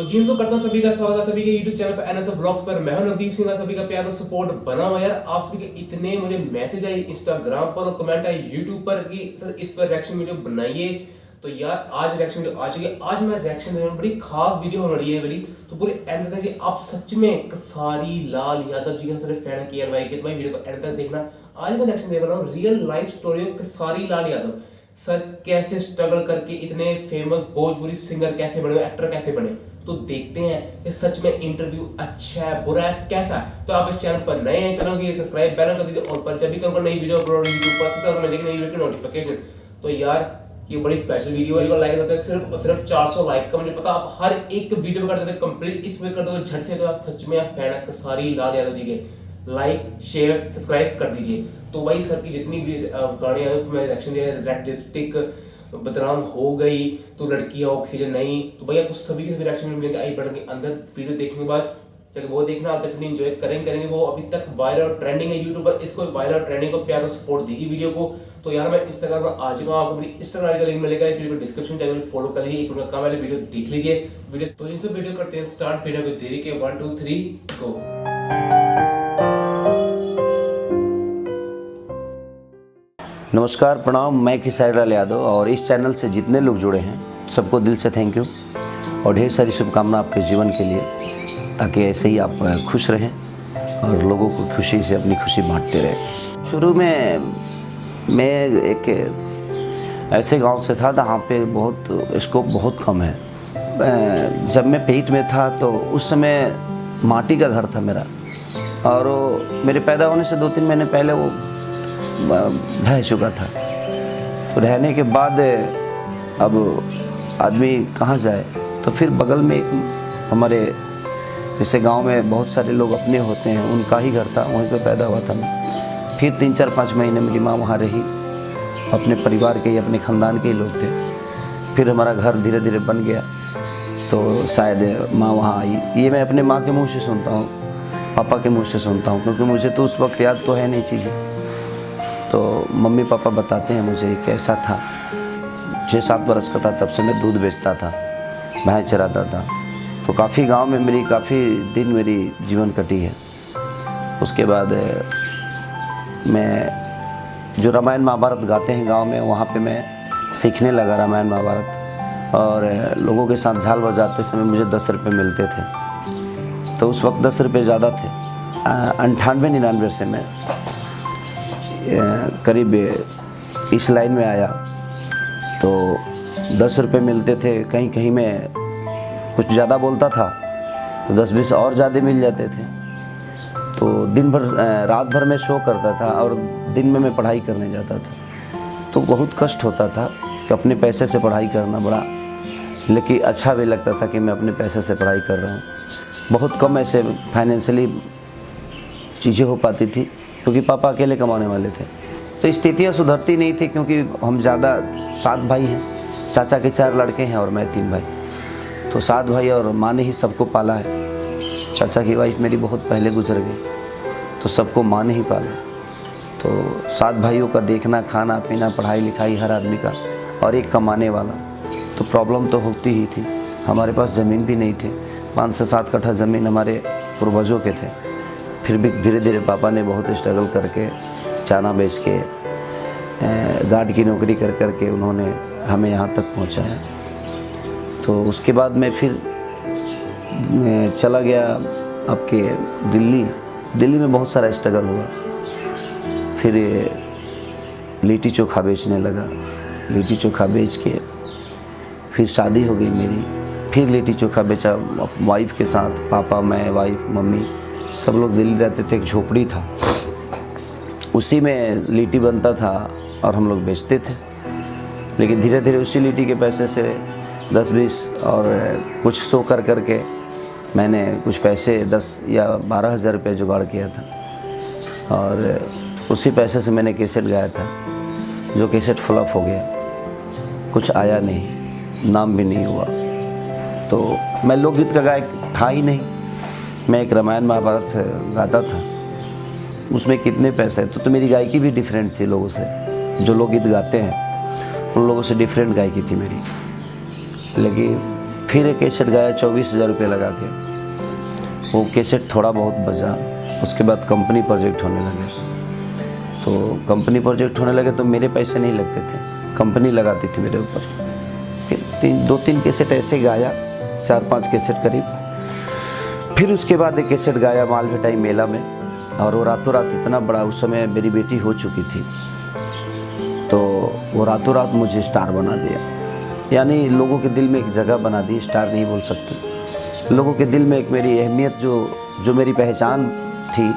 तो जी तो करता हूँ सभी का स्वागत है सभी के YouTube चैनल पर एनएसएफ ब्लॉग्स पर। मैं हूं नवदीप सिंह। सभी का प्यार और सपोर्ट बना हुआ यार। आप सभी के इतने मुझे मैसेज आए इंस्टाग्राम पर और कमेंट आए YouTube पर कि सर इस पर रिएक्शन वीडियो बनाइए। तो यार आज रिएक्शन वीडियो आ चुकी है। आज मैं रिएक्शन देने बड़ी खास वीडियो होने रही है मेरी, तो पूरे एंड तक जी आप सच में कसारी लाल यादव जी के सारे फैन है केएल भाई के, तो भाई वीडियो को एंड तक देखना। आज मैं रिएक्शन दे रहा हूँ real life story of Kasari Lal Yadav. Sir कैसे स्ट्रगल करके इतने फेमस भोजपुरी सिंगर कैसे बने, एक्टर कैसे बने, तो देखते हैं ये सच में इंटरव्यू अच्छा है बुरा है कैसा है। तो आप इस चैनल पर नए हैं, चैनल को सब्सक्राइब बेल कर दीजिए और पर जब भी करूंगा नई वीडियो अपलोड यूट्यूब पर सबसे पहले मिलेगी नई वीडियो की नोटिफिकेशन। तो यार ये बड़ी स्पेशल वीडियो है, लाइक होता है सिर्फ और सिर्फ 400 लाइक का। मुझे पता आप हर एक वीडियो में कर देते कंप्लीट इस पे कर दोगे झट से, तो आप सच में आप फैन है कसारी लाल यादव जी के। लाइक शेयर सब्सक्राइब कर दीजिए। तो भाई सर की जितनी भी गाने आए उसमें रिएक्शन दिया, रेड लिपस्टिक बदनाम हो गई तो लड़की ऑक्सीजन नहीं, तो भैया कुछ सभी के रिएक्शन में मिलेंगे। आई बटन के अंदर वीडियो देखने के बाद चलिए वो देखना, आप डेफिनेटली एंजॉय करेंगे। वो अभी तक वायरल और ट्रेंडिंग है यूट्यूब पर, इसको वायरल और ट्रेंडिंग को प्यार और सपोर्ट दीजिए वीडियो को। तो यार मैं इंस्टाग्राम पर आ चुका हूँ, आपको मेरी इंस्टाग्राम का लिंक मिलेगा इस वीडियो को डिस्क्रिप्शन, चैनल फॉलो कर लीजिए। एक मिनट का वाले वीडियो देख लीजिए वीडियो। तो जिनसे वीडियो करते हैं स्टार्ट वीडियो को देरी के 1 2 3 गो। नमस्कार प्रणाम, मैं कसारी लाल यादव और इस चैनल से जितने लोग जुड़े हैं सबको दिल से थैंक यू और ढेर सारी शुभकामना आपके जीवन के लिए, ताकि ऐसे ही आप खुश रहें और लोगों को खुशी से अपनी खुशी बांटते रहें। शुरू में मैं एक ऐसे गांव से था जहाँ पे बहुत स्कोप बहुत कम है। जब मैं पेट में था तो उस समय माटी का घर था मेरा, और मेरे पैदा होने से 2-3 महीने पहले वो ढह चुका था। तो रहने के बाद अब आदमी कहाँ जाए, तो फिर बगल में एक हमारे जैसे गांव में बहुत सारे लोग अपने होते हैं, उनका ही घर था, वहीं पे पैदा हुआ था मैं। फिर 3-4-5 महीने मेरी माँ वहाँ रही, अपने परिवार के ही अपने ख़ानदान के ही लोग थे। फिर हमारा घर धीरे धीरे बन गया, तो शायद माँ वहाँ आई। ये मैं अपने माँ के मुँह से सुनता हूँ, पापा के मुँह से सुनता हूँ, क्योंकि मुझे तो उस वक्त याद तो है नहीं चीज़ें। तो मम्मी पापा बताते हैं मुझे कैसा था। 6-7 बरस का था तब से मैं दूध बेचता था, भैंस चराता था। तो काफ़ी गांव में मेरी काफ़ी दिन मेरी जीवन कटी है। उसके बाद मैं जो रामायण महाभारत गाते हैं गांव में, वहाँ पे मैं सीखने लगा रामायण महाभारत। और लोगों के साथ झाल बजाते समय मुझे 10 रुपये मिलते थे। तो उस वक्त 10 रुपये ज़्यादा थे। 98-99 से मैं करीब इस लाइन में आया, तो 10 रुपये मिलते थे। कहीं कहीं में कुछ ज़्यादा बोलता था तो 10-20 और ज़्यादा मिल जाते थे। तो दिन भर रात भर में शो करता था और दिन में मैं पढ़ाई करने जाता था। तो बहुत कष्ट होता था कि अपने पैसे से पढ़ाई करना बड़ा, लेकिन अच्छा भी लगता था कि मैं अपने पैसे से पढ़ाई कर रहा हूँ। बहुत कम ऐसे फाइनेंशियली चीज़ें हो पाती थी, क्योंकि पापा अकेले कमाने वाले थे। तो स्थितियाँ सुधरती नहीं थी, क्योंकि हम ज़्यादा 7 भाई हैं, चाचा के 4 लड़के हैं और मैं 3 भाई। तो 7 भाई और माँ ने ही सबको पाला है। चाचा की वाइफ मेरी बहुत पहले गुजर गई, तो सबको माँ ने ही पाला। तो 7 भाइयों का देखना, खाना पीना, पढ़ाई लिखाई हर आदमी का, और एक कमाने वाला, तो प्रॉब्लम तो होती ही थी। हमारे पास ज़मीन भी नहीं थी। 5 से 7 कट्ठा ज़मीन हमारे पूर्वजों के थे। फिर भी धीरे धीरे पापा ने बहुत स्ट्रगल करके चाना बेच के, गार्ड की नौकरी कर करके उन्होंने हमें यहाँ तक पहुँचाया। तो उसके बाद मैं फिर चला गया आपके दिल्ली में बहुत सारा स्ट्रगल हुआ। फिर लिट्टी चोखा बेचने लगा। लिट्टी चोखा बेच के फिर शादी हो गई मेरी। फिर लिट्टी चोखा बेचा वाइफ के साथ, पापा, मैं, वाइफ, मम्मी, सब लोग दिल्ली रहते थे। एक झोपड़ी था, उसी में लिट्टी बनता था और हम लोग बेचते थे। लेकिन धीरे धीरे उसी लिट्टी के पैसे से 10-20 और कुछ शो कर करके मैंने कुछ पैसे 10 या 12 हज़ार रुपये जुगाड़ किया था। और उसी पैसे से मैंने कैसेट गाया था, जो कैसेट फ्लॉप हो गया, कुछ आया नहीं, नाम भी नहीं हुआ। तो मैं लोकगीत का गायक था ही नहीं। मैं एक रामायण महाभारत गाता था, उसमें कितने पैसे, तो मेरी गायकी भी डिफरेंट थी लोगों से। जो लोग गीत गाते हैं उन लोगों से डिफरेंट गायकी थी मेरी। लेकिन फिर एक कैसेट गाया 24,000 रुपये लगा के। वो कैसेट थोड़ा बहुत बजा। उसके बाद कंपनी प्रोजेक्ट होने लगे। तो कंपनी प्रोजेक्ट होने लगे तो मेरे पैसे नहीं लगते थे, कंपनी लगाती थी मेरे ऊपर। फिर 2-3 कैसेट ऐसे गाया, 4-5 कैसेट करीब। फिर उसके बाद एक कैसेट गाया मालभेटाई मेला में, और वो रातों रात इतना बड़ा, उस समय मेरी बेटी हो चुकी थी, तो वो रातों रात मुझे स्टार बना दिया। यानी लोगों के दिल में एक जगह बना दी, स्टार नहीं बोल सकते, लोगों के दिल में एक मेरी अहमियत, जो मेरी पहचान थी,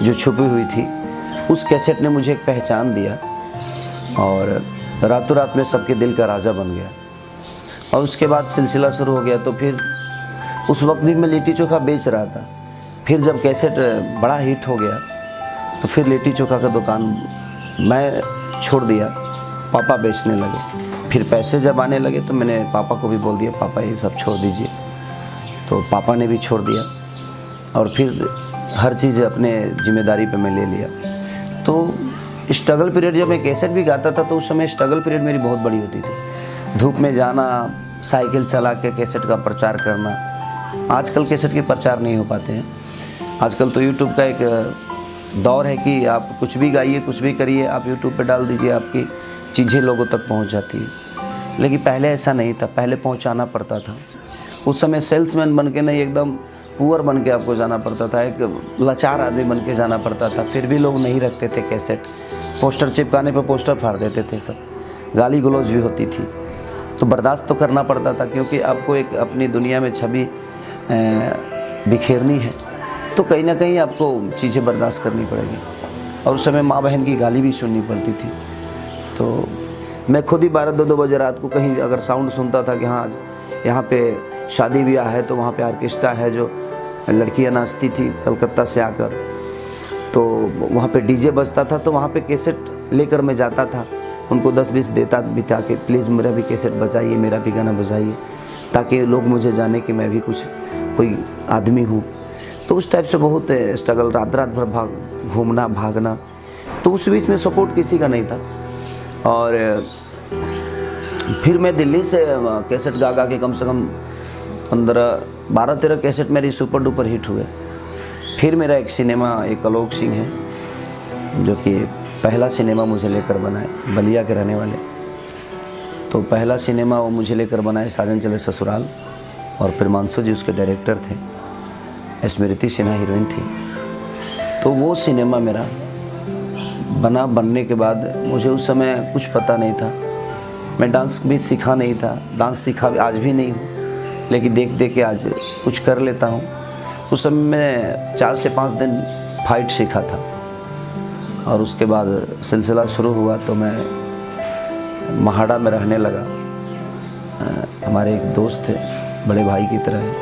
जो छुपी हुई थी, उस कैसेट ने मुझे एक पहचान दिया और रातों रात में सबके दिल का राजा बन गया। और उसके बाद सिलसिला शुरू हो गया। तो फिर उस वक्त भी मैं लिट्टी चोखा बेच रहा था। फिर जब कैसेट बड़ा हिट हो गया तो फिर लिट्टी चोखा का दुकान मैं छोड़ दिया, पापा बेचने लगे। फिर पैसे जब आने लगे तो मैंने पापा को भी बोल दिया, पापा ये सब छोड़ दीजिए। तो पापा ने भी छोड़ दिया और फिर हर चीज़ अपने जिम्मेदारी पे मैं ले लिया। तो स्ट्रगल पीरियड, जब मैं कैसेट भी गाता था तो उस समय स्ट्रगल पीरियड मेरी बहुत बड़ी होती थी। धूप में जाना, साइकिल चला के कैसेट का प्रचार करना। आजकल कैसेट के प्रचार नहीं हो पाते हैं। आजकल तो यूट्यूब का एक दौर है कि आप कुछ भी गाइए, कुछ भी करिए, आप यूट्यूब पे डाल दीजिए, आपकी चीज़ें लोगों तक पहुंच जाती है। लेकिन पहले ऐसा नहीं था, पहले पहुंचाना पड़ता था। उस समय सेल्समैन बन के नहीं, एकदम पुअर बन के आपको जाना पड़ता था, एक लाचार आदमी बन के जाना पड़ता था। फिर भी लोग नहीं रखते थे कैसेट। पोस्टर चिपकाने पे पोस्टर फाड़ देते थे सब, गाली गलौज भी होती थी। तो बर्दाश्त तो करना पड़ता था, क्योंकि आपको एक अपनी दुनिया में छवि बिखेरनी है, तो कहीं ना कहीं आपको चीज़ें बर्दाश्त करनी पड़ेगी। और उस समय माँ बहन की गाली भी सुननी पड़ती थी। तो मैं खुद ही 12-2 बजे रात को कहीं अगर साउंड सुनता था कि हाँ यहाँ पे शादी ब्याह है, तो वहाँ पे ऑर्केस्ट्रा है, जो लड़कियाँ नाचती थी कलकत्ता से आकर, तो वहाँ पे डीजे बजता था, तो वहाँ पे कैसेट लेकर मैं जाता था, उनको 10-20 देता बिता के, प्लीज़ मेरा भी कैसेट बजाइए, मेरा भी गाना बजाइए, ताकि लोग मुझे जाने कि मैं भी कुछ कोई आदमी हूँ। तो उस टाइप से बहुत स्ट्रगल, रात रात भर घूमना भागना। तो उस बीच में सपोर्ट किसी का नहीं था। और फिर मैं दिल्ली से कैसेट गा गा के कम से कम 12-13 कैसेट मेरी सुपर डुपर हिट हुए। फिर मेरा एक सिनेमा, एक आलोक सिंह है, जो कि पहला सिनेमा मुझे लेकर बनाए, बलिया के रहने वाले। तो पहला सिनेमा वो मुझे लेकर बनाए, साजन चले ससुराल, और प्रेमांशु जी उसके डायरेक्टर थे, स्मृति सिन्हा हीरोइन थी। तो वो सिनेमा मेरा बनने के बाद मुझे उस समय कुछ पता नहीं था, मैं डांस भी सीखा नहीं था, डांस सीखा आज भी नहीं हूँ, लेकिन देख देख के आज कुछ कर लेता हूँ। उस समय मैं 4 से 5 दिन फाइट सीखा था, और उसके बाद सिलसिला शुरू हुआ तो मैं महाड़ा में रहने लगा। हमारे एक दोस्त थे, बड़े भाई की तरह है,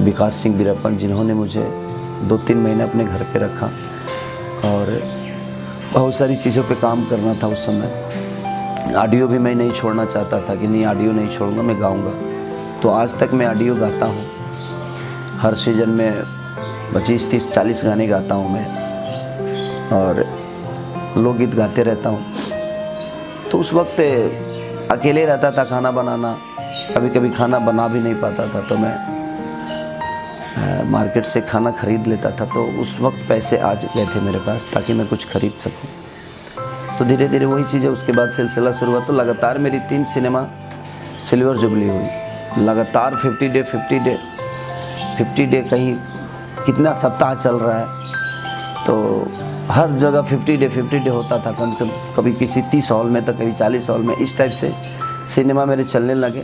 विकास सिंह बीरप्पन, जिन्होंने मुझे 2-3 महीने अपने घर पे रखा, और बहुत सारी चीज़ों पे काम करना था उस समय। ऑडियो भी मैं नहीं छोड़ना चाहता था कि नहीं ऑडियो नहीं छोड़ूंगा, मैं गाऊंगा। तो आज तक मैं ऑडियो गाता हूँ, हर सीज़न में 25, 30, 40 गाने गाता हूँ मैं, और लोकगीत गाते रहता हूँ। तो उस वक्त अकेले रहता था, खाना बनाना, कभी कभी खाना बना भी नहीं पाता था, तो मैं मार्केट से खाना खरीद लेता था। तो उस वक्त पैसे आ गए थे मेरे पास, ताकि मैं कुछ खरीद सकूं। तो धीरे धीरे वही चीज़ें, उसके बाद सिलसिला शुरू हुआ। तो लगातार मेरी 3 सिनेमा सिल्वर जुबली हुई, लगातार 50 डे कहीं कितना सप्ताह चल रहा है, तो हर जगह 50 डे होता था, कभी किसी 30 हॉल में, तो कभी 40 हॉल में। इस टाइप से सिनेमा मेरे चलने लगे,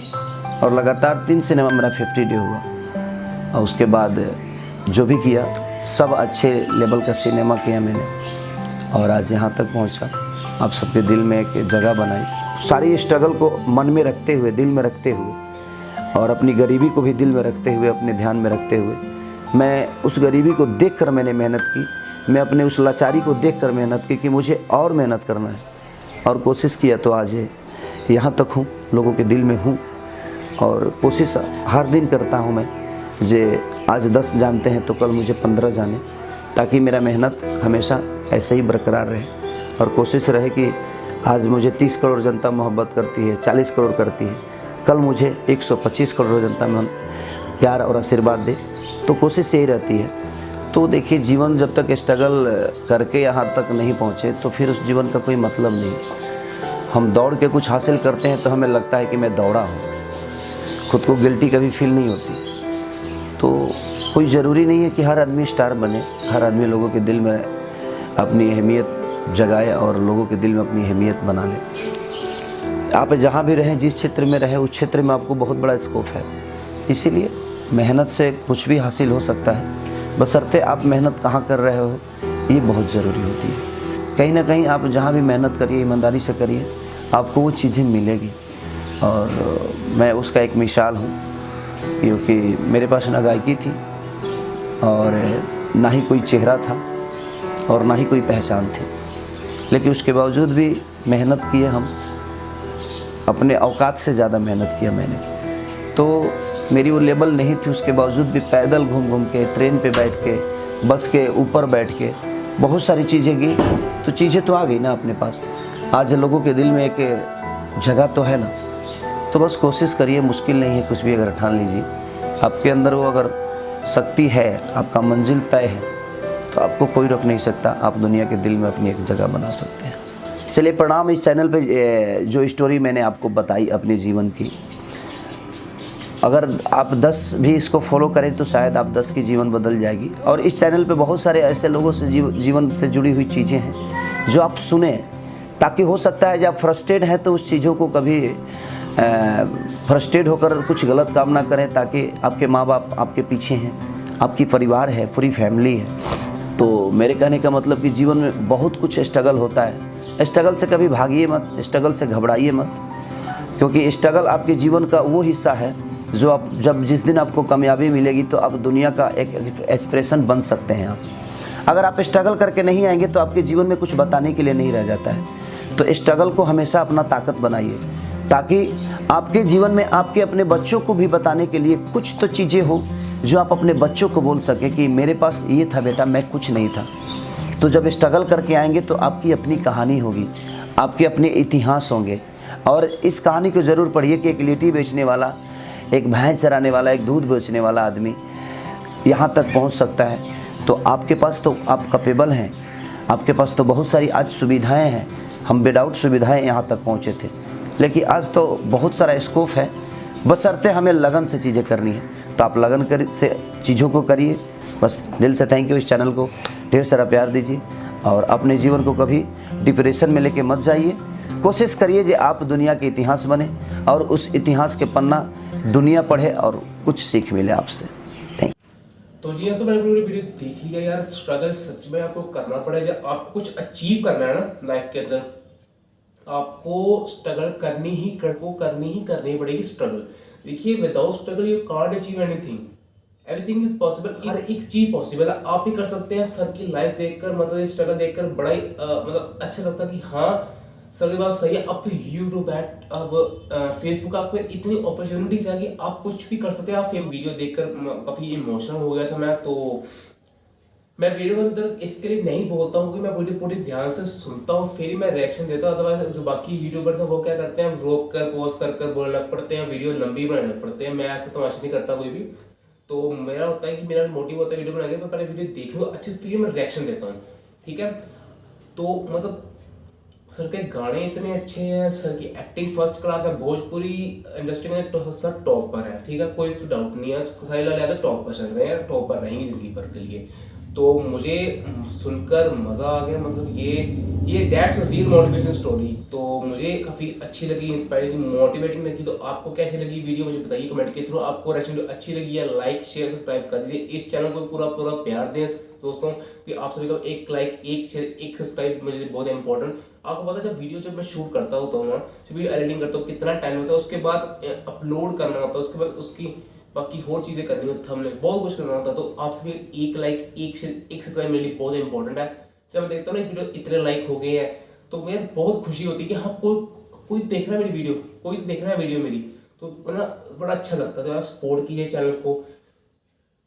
और लगातार 3 सिनेमा मेरा 50 डे हुआ। और उसके बाद जो भी किया सब अच्छे लेवल का सिनेमा किया मैंने, और आज यहाँ तक पहुँचा, आप सबके दिल में एक जगह बनाई। सारी स्ट्रगल को मन में रखते हुए, दिल में रखते हुए, और अपनी गरीबी को भी दिल में रखते हुए, अपने ध्यान में रखते हुए, मैं उस गरीबी को देखकर मैंने मेहनत की, मैं अपने उस लाचारी को देखकर मेहनत की कि मुझे और मेहनत करना है, और कोशिश किया तो आज यहाँ तक हूँ, लोगों के दिल में हूँ। और कोशिश हर दिन करता हूँ मैं, जे आज 10 जानते हैं तो कल मुझे 15 जाने, ताकि मेरा मेहनत हमेशा ऐसे ही बरकरार रहे, और कोशिश रहे कि आज मुझे 30 करोड़ जनता मोहब्बत करती है, 40 करोड़ करती है, कल मुझे 125 करोड़ जनता में प्यार और आशीर्वाद दे, तो कोशिश यही रहती है। तो देखिए, जीवन जब तक स्ट्रगल करके यहाँ तक नहीं पहुँचे तो फिर उस जीवन का कोई मतलब नहीं। हम दौड़ के कुछ हासिल करते हैं तो हमें लगता है कि मैं दौड़ा हूँ, खुद को गिल्टी कभी फील नहीं होती। तो कोई ज़रूरी नहीं है कि हर आदमी स्टार बने, हर आदमी लोगों के दिल में अपनी अहमियत जगाए और लोगों के दिल में अपनी अहमियत बना ले। आप जहाँ भी रहें, जिस क्षेत्र में रहें, उस क्षेत्र में आपको बहुत बड़ा स्कोप है। इसीलिए मेहनत से कुछ भी हासिल हो सकता है, बशर्ते आप मेहनत कहाँ कर रहे हो ये बहुत ज़रूरी होती है। कहीं ना कहीं आप जहाँ भी मेहनत करिए, ईमानदारी से करिए, आपको वो चीज़ें मिलेगी। और मैं उसका एक मिसाल हूँ, क्योंकि मेरे पास ना गायकी थी और ना ही कोई चेहरा था और ना ही कोई पहचान थी, लेकिन उसके बावजूद भी मेहनत किए हम, अपने औकात से ज़्यादा मेहनत किया मैंने। तो मेरी वो लेवल नहीं थी, उसके बावजूद भी पैदल घूम घूम के, ट्रेन पे बैठ के, बस के ऊपर बैठ के बहुत सारी चीज़ें की, तो चीज़ें तो आ गई ना अपने पास। आज लोगों के दिल में एक जगह तो है ना। तो बस कोशिश करिए, मुश्किल नहीं है कुछ भी अगर ठान लीजिए। आपके अंदर वो अगर शक्ति है, आपका मंजिल तय है, तो आपको कोई रोक नहीं सकता। आप दुनिया के दिल में अपनी एक जगह बना सकते हैं। चलिए, प्रणाम। इस चैनल पे जो स्टोरी मैंने आपको बताई अपने जीवन की, अगर आप 10 भी इसको फॉलो करें तो शायद आप 10 की जीवन बदल जाएगी। और इस चैनल पे बहुत सारे ऐसे लोगों से जीवन से जुड़ी हुई चीज़ें हैं जो आप सुने, ताकि हो सकता है जब आप फ्रस्ट्रेट हैं तो उस चीज़ों को कभी फ्रस्ट्रेट होकर कुछ गलत काम ना करें, ताकि आपके माँ बाप आपके पीछे हैं, आपकी परिवार है, पूरी फैमिली है। तो मेरे कहने का मतलब कि जीवन में बहुत कुछ स्ट्रगल होता है। स्ट्रगल से कभी भागिए मत, स्ट्रगल से घबराइए मत, क्योंकि स्ट्रगल आपके जीवन का वो हिस्सा है जो आप जिस दिन आपको कामयाबी मिलेगी तो आप दुनिया का एक एक्सप्रेशन बन सकते हैं। अगर आप स्ट्रगल करके नहीं आएंगे तो आपके जीवन में कुछ बताने के लिए नहीं रह जाता है। तो स्ट्रगल को हमेशा अपना ताकत बनाइए, ताकि आपके जीवन में आपके अपने बच्चों को भी बताने के लिए कुछ तो चीज़ें हो जो आप अपने बच्चों को बोल सके कि मेरे पास ये था बेटा, मैं कुछ नहीं था। तो जब स्ट्रगल करके आएंगे तो आपकी अपनी कहानी होगी, आपके अपने इतिहास होंगे। और इस कहानी को ज़रूर पढ़िए कि एक लिट्टी बेचने वाला, एक भैंस चराने वाला, एक दूध बेचने वाला आदमी यहाँ तक पहुँच सकता है। तो आपके पास तो आप कैपेबल हैं, आपके पास तो बहुत सारी आज सुविधाएं हैं। हम विदाउट सुविधाएं यहाँ तक पहुँचे थे, लेकिन आज तो बहुत सारा स्कोप है, बशर्ते हमें लगन से चीज़ें करनी है। तो आप लगन से चीज़ों को करिए। बस दिल से थैंक यू। इस चैनल को ढेर सारा प्यार दीजिए और अपने जीवन को कभी डिप्रेशन में लेके मत जाइए। कोशिश करिए कि आप दुनिया के इतिहास बने और उस इतिहास के पन्ना दुनिया पढ़े और कुछ सीख मिले आपसे। थैंक तो जी ऐसा मैंने पूरी वीडियो देख लिया यार। स्ट्रगल सच में आपको करना पड़ेगा। जब आपको कुछ अचीव करना है ना लाइफ के अंदर, आपको स्ट्रगल करनी ही पड़ेगी। स्ट्रगल देखिए, without struggle you can't achieve anything. Everything is possible. हर एक चीज पॉसिबल है, आप ही कर सकते हैं। सर की लाइफ देखकर, मतलब स्ट्रगल देखकर बड़ा ही मतलब अच्छा लगता है कि हाँ सर की बात सही है। अब तो यूट्यूब है, अब फेसबुक, आपको इतनी अपॉर्चुनिटीज है कि आप कुछ भी कर सकते हैं। आप वीडियो देखकर काफी इमोशनल हो गया था मैं। तो मैं वीडियो के अंदर इसके लिए नहीं बोलता हूँ कि मैं वीडियो पूरी ध्यान से सुनता हूँ फिर ही मैं रिएक्शन देता हूँ। अदरवाइज जो बाकी यूट्यूबर्स हैं वो क्या करते हैं, रोक कर पॉज कर बोलने लग पड़ते हैं, वीडियो लंबी बनाने लग पड़ते हैं। मैं ऐसा तमाशा नहीं करता कोई भी। तो मेरा होता है कि मेरा मोटिव होता है वीडियो बनाने का, पहले वीडियो देख लूँ अच्छे, फिर मैं रिएक्शन देता हूँ। ठीक है, तो मतलब सर के गाने इतने अच्छे हैं, सर की एक्टिंग फर्स्ट क्लास है, भोजपुरी इंडस्ट्री में तो सर टॉप पर है। ठीक है, कोई डाउट नहीं है। सारी लाल यादव टॉप पर चल रहे हैं, टॉप पर रहेंगे जिंदगी भर के लिए। तो मुझे सुनकर मज़ा आ गया। मतलब ये that's a real motivation story. तो मुझे काफ़ी अच्छी लगी, इंस्पायरिंग, मोटिवेटिंग लगी। तो आपको कैसी लगी वीडियो मुझे बताइए कमेंट के थ्रू। आपको रेसिपी अच्छी लगी है, लाइक शेयर सब्सक्राइब कर दीजिए। इस चैनल को पूरा प्यार दें दोस्तों, कि आप सभी का एक लाइक, एक शेयर, एक सब्सक्राइब मेरे लिए बहुत इंपॉर्टेंट। आपको पता है जब मैं शूट करता होता हूँ ना, जब वीडियो एडिटिंग करता हूँ, कितना टाइम होता है, उसके बाद अपलोड करना होता है, उसके बाद उसकी बाकी और चीज़ें करनी होती, थंबनेल बहुत कुछ करना होता है। तो आप सभी एक लाइक, एक सब्सक्राइब मेरे लिए बहुत इंपॉर्टेंट है। जब मैं देखता हूँ ना इस वीडियो इतने लाइक हो गए हैं, तो मुझे बहुत खुशी होती है कि हाँ कोई देख रहा है मेरी वीडियो, कोई देख रहा है वीडियो मेरी। तो ना बड़ा अच्छा लगता है। तो यार सपोर्ट कीजिए चैनल को।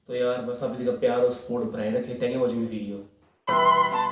तो यार बस आप इसी का प्यार और सपोर्ट बनाए रखें। Thank you for watching video.